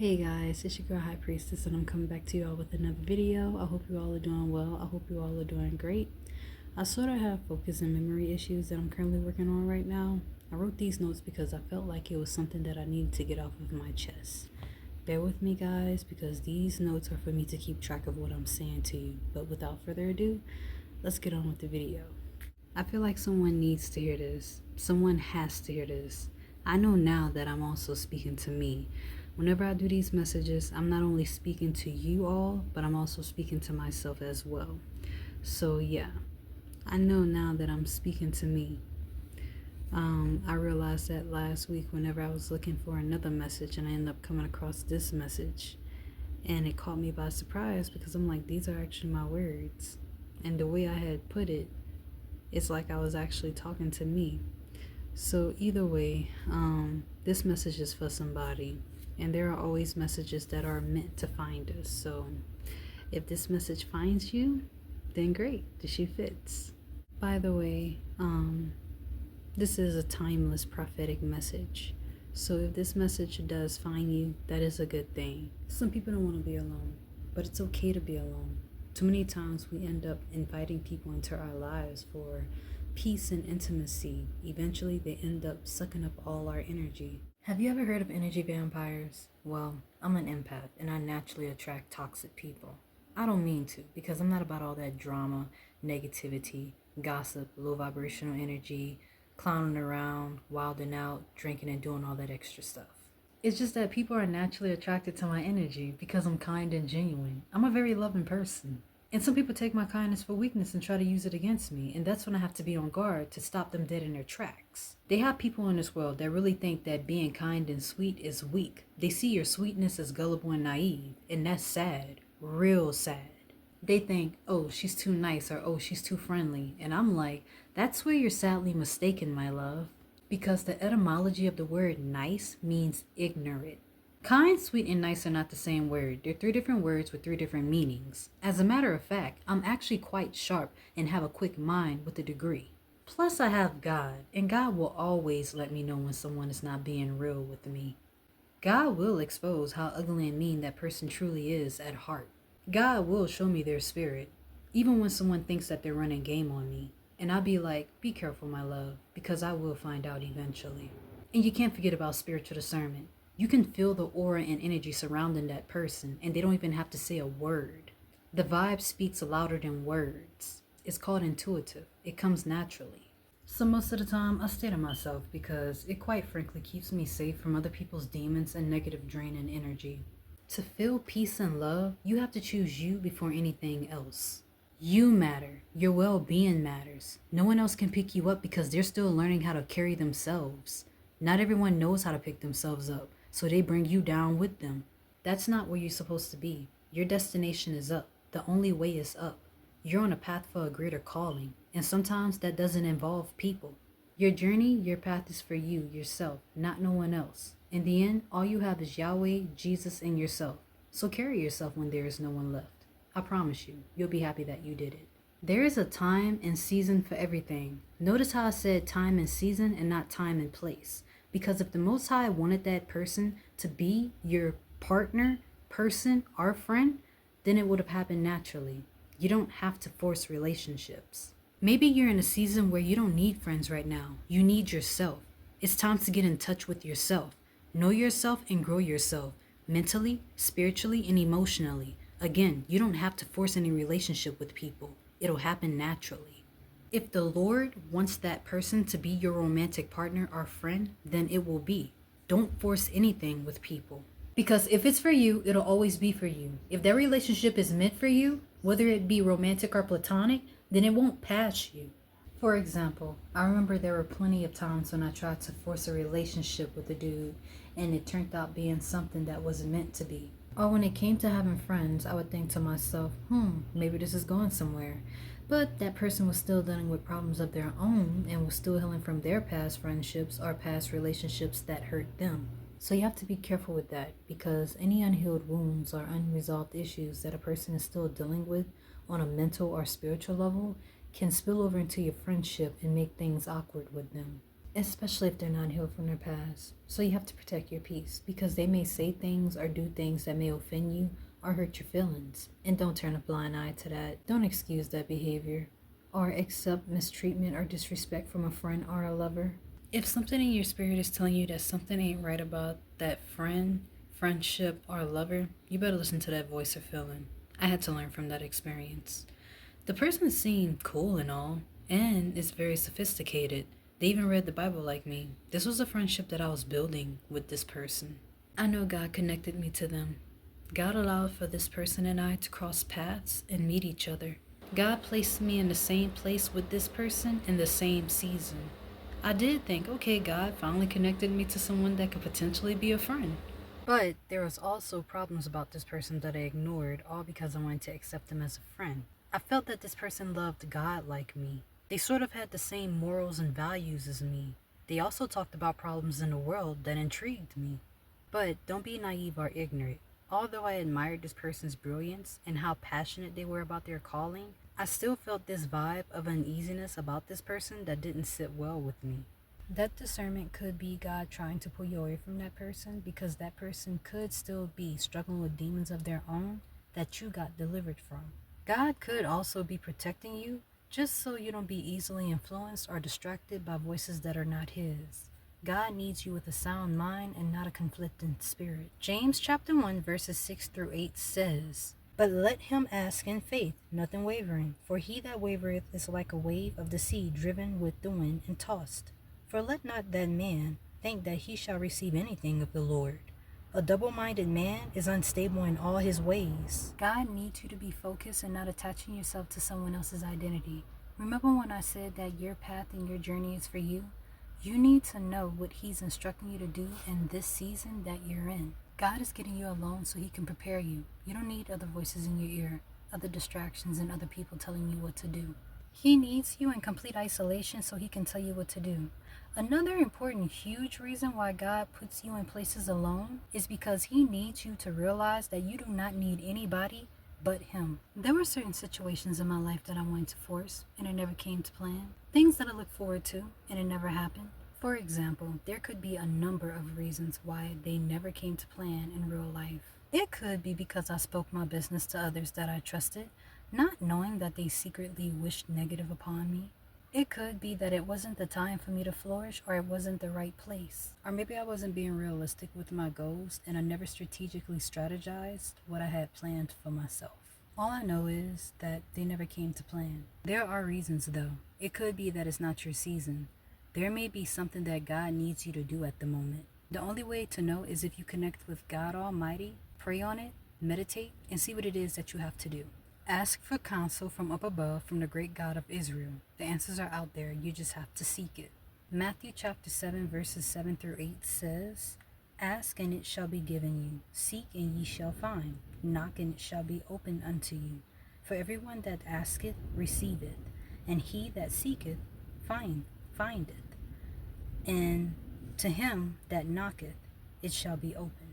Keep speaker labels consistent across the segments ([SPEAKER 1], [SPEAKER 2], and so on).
[SPEAKER 1] Hey guys, it's your girl High Priestess, and I'm coming back to you all with another video. I hope you all are doing well. I hope you all are doing great. I sort of have focus and memory issues that I'm currently working on right now. I wrote these notes because I felt like it was something that I needed to get off of my chest. Bear with me, guys, because these notes are for me to keep track of what I'm saying to you. But without further ado, let's get on with the video. I feel like someone needs to hear this. Someone has to hear this. I know now that I'm also speaking to me. Whenever I do these messages, I'm not only speaking to you all, but I'm also speaking to myself as well. So yeah, I know now that I'm speaking to me. I realized that last week whenever I was looking for another message and I ended up coming across this message, and it caught me by surprise because I'm like, these are actually my words. And the way I had put it, it's like I was actually talking to me. So either way, this message is for somebody, and there are always messages that are meant to find us. So if this message finds you, then great, the shoe fits. By the way, this is a timeless prophetic message. So if this message does find you, that is a good thing. Some people don't want to be alone, but it's okay to be alone. Too many times we end up inviting people into our lives for peace and intimacy. Eventually they end up sucking up all our energy. Have you ever heard of energy vampires? Well, I'm an empath and I naturally attract toxic people. I don't mean to, because I'm not about all that drama, negativity, gossip, low vibrational energy, clowning around, wilding out, drinking and doing all that extra stuff. It's just that people are naturally attracted to my energy because I'm kind and genuine. I'm a very loving person. And some people take my kindness for weakness and try to use it against me, and that's when I have to be on guard to stop them dead in their tracks. They have people in this world that really think that being kind and sweet is weak. They see your sweetness as gullible and naive, and that's sad, real sad. They think, oh, she's too nice, or oh, she's too friendly, and I'm like, that's where you're sadly mistaken, my love. Because the etymology of the word nice means ignorant. Kind, sweet, and nice are not the same word. They're three different words with three different meanings. As a matter of fact, I'm actually quite sharp and have a quick mind with a degree. Plus, I have God, and God will always let me know when someone is not being real with me. God will expose how ugly and mean that person truly is at heart. God will show me their spirit, even when someone thinks that they're running game on me. And I'll be like, be careful, my love, because I will find out eventually. And you can't forget about spiritual discernment. You can feel the aura and energy surrounding that person, and they don't even have to say a word. The vibe speaks louder than words. It's called intuitive. It comes naturally. So most of the time, I stay to myself because it quite frankly keeps me safe from other people's demons and negative draining energy. To feel peace and love, you have to choose you before anything else. You matter. Your well-being matters. No one else can pick you up because they're still learning how to carry themselves. Not everyone knows how to pick themselves up, so they bring you down with them. That's not where you're supposed to be. Your destination is up. The only way is up. You're on a path for a greater calling, and sometimes that doesn't involve people. Your journey, your path is for you, yourself, not no one else. In the end, all you have is Yahweh, Jesus, and yourself. So carry yourself when there is no one left. I promise you, you'll be happy that you did it. There is a time and season for everything. Notice how I said time and season and not time and place. Because if the Most High wanted that person to be your partner, person, or friend, then it would have happened naturally. You don't have to force relationships. Maybe you're in a season where you don't need friends right now. You need yourself. It's time to get in touch with yourself. Know yourself and grow yourself, mentally, spiritually, and emotionally. Again, you don't have to force any relationship with people. It'll happen naturally. If the Lord wants that person to be your romantic partner or friend, then it will be. Don't force anything with people. Because if it's for you, it'll always be for you. If that relationship is meant for you, whether it be romantic or platonic, then it won't pass you. For example, I remember there were plenty of times when I tried to force a relationship with a dude and it turned out being something that wasn't meant to be. Or when it came to having friends, I would think to myself, maybe this is going somewhere. But that person was still dealing with problems of their own and was still healing from their past friendships or past relationships that hurt them. So you have to be careful with that, because any unhealed wounds or unresolved issues that a person is still dealing with on a mental or spiritual level can spill over into your friendship and make things awkward with them. especially if they're not healed from their past. So you have to protect your peace because they may say things or do things that may offend you or hurt your feelings. And don't turn a blind eye to that. Don't excuse that behavior or accept mistreatment or disrespect from a friend or a lover. If something in your spirit is telling you that something ain't right about that friend, friendship, or lover, you better listen to that voice or feeling. I had to learn from that experience. The person seemed cool and all, and is very sophisticated. They even read the Bible like me. This was a friendship that I was building with this person. I know God connected me to them. God allowed for this person and I to cross paths and meet each other. God placed me in the same place with this person in the same season. I did think, okay, God finally connected me to someone that could potentially be a friend. But there was also problems about this person that I ignored, all because I wanted to accept them as a friend. I felt that this person loved God like me. They sort of had the same morals and values as me. They also talked about problems in the world that intrigued me. But don't be naive or ignorant. Although I admired this person's brilliance and how passionate they were about their calling, I still felt this vibe of uneasiness about this person that didn't sit well with me. That discernment could be God trying to pull you away from that person because that person could still be struggling with demons of their own that you got delivered from. God could also be protecting you just so you don't be easily influenced or distracted by voices that are not His. God needs you with a sound mind and not a conflicting spirit. James chapter 1 verses 6 through 8 says, "But let him ask in faith, nothing wavering. For he that wavereth is like a wave of the sea driven with the wind and tossed. For let not that man think that he shall receive anything of the Lord. A double-minded man is unstable in all his ways." God needs you to be focused and not attaching yourself to someone else's identity. Remember when I said that your path and your journey is for you? You need to know what He's instructing you to do in this season that you're in. God is getting you alone so He can prepare you. You don't need other voices in your ear, other distractions, and other people telling you what to do. He needs you in complete isolation so He can tell you what to do. Another important, huge reason why God puts you in places alone is because He needs you to realize that you do not need anybody but Him. There were certain situations in my life that I wanted to force, and it never came to plan. Things that I looked forward to, and it never happened. For example, there could be a number of reasons why they never came to plan in real life. It could be because I spoke my business to others that I trusted, not knowing that they secretly wished negative upon me. It could be that it wasn't the time for me to flourish, or it wasn't the right place. Or maybe I wasn't being realistic with my goals and I never strategically strategized what I had planned for myself. All I know is that they never came to plan. There are reasons though. It could be that it's not your season. There may be something that God needs you to do at the moment. The only way to know is if you connect with God Almighty, pray on it, meditate, and see what it is that you have to do. Ask for counsel from up above from the great God of Israel. The answers are out there. You just have to seek it. Matthew chapter 7 verses 7 through 8 says, "Ask and it shall be given you. Seek and ye shall find. Knock and it shall be opened unto you. For everyone that asketh receiveth, and he that seeketh findeth. And to him that knocketh it shall be opened."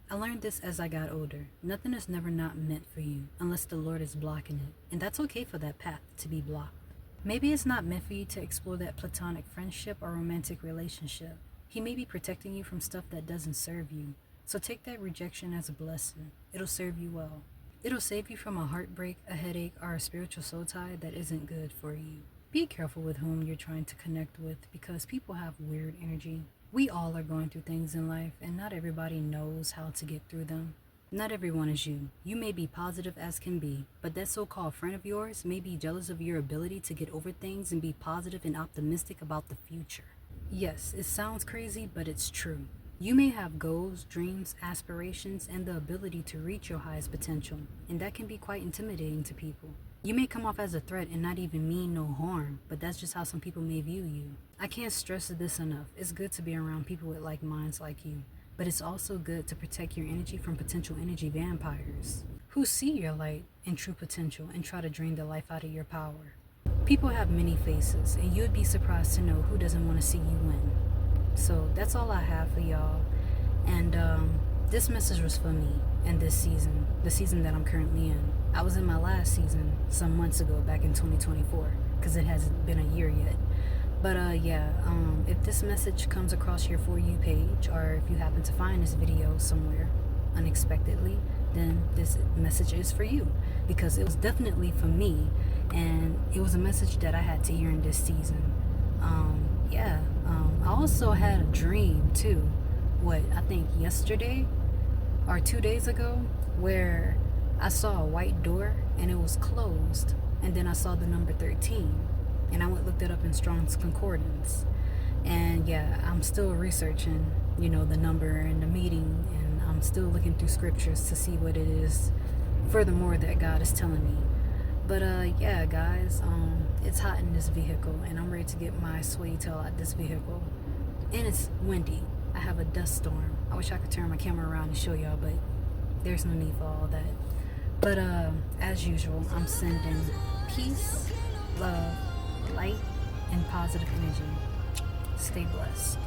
[SPEAKER 1] I learned this as I got older. Nothing is never not meant for you unless the Lord is blocking it. And that's okay for that path to be blocked. Maybe it's not meant for you to explore that platonic friendship or romantic relationship. He may be protecting you from stuff that doesn't serve you. So take that rejection as a blessing. It'll serve you well. It'll save you from a heartbreak, a headache, or a spiritual soul tie that isn't good for you. Be careful with whom you're trying to connect with because people have weird energy. We all are going through things in life, and not everybody knows how to get through them. Not everyone is you. You may be positive as can be, but that so-called friend of yours may be jealous of your ability to get over things and be positive and optimistic about the future. Yes, it sounds crazy, but it's true. You may have goals, dreams, aspirations, and the ability to reach your highest potential, and that can be quite intimidating to people. You may come off as a threat and not even mean no harm, but that's just how some people may view you. I can't stress this enough. It's good to be around people with like minds like you, but it's also good to protect your energy from potential energy vampires who see your light and true potential and try to drain the life out of your power. People have many faces, and you'd be surprised to know who doesn't want to see you win. So that's all I have for y'all. And this message was for me in this season, the season that I'm currently in. I was in my last season some months ago, back in 2024, because it hasn't been a year yet. But yeah, if this message comes across your For You page, or if you happen to find this video somewhere unexpectedly, then this message is for you, because it was definitely for me, and it was a message that I had to hear in this season. Yeah, I also had a dream too, I think yesterday or 2 days ago, where I saw a white door and it was closed, and then I saw the number 13, and I looked it up in Strong's Concordance. And yeah, I'm still researching, the number and the meeting, and I'm still looking through scriptures to see what it is furthermore that God is telling me. But yeah, guys, it's hot in this vehicle, and I'm ready to get my sway tail out this vehicle. And it's windy. I have a dust storm. I wish I could turn my camera around and show y'all, but there's no need for all that. But as usual, I'm sending peace, love, light, and positive energy. Stay blessed.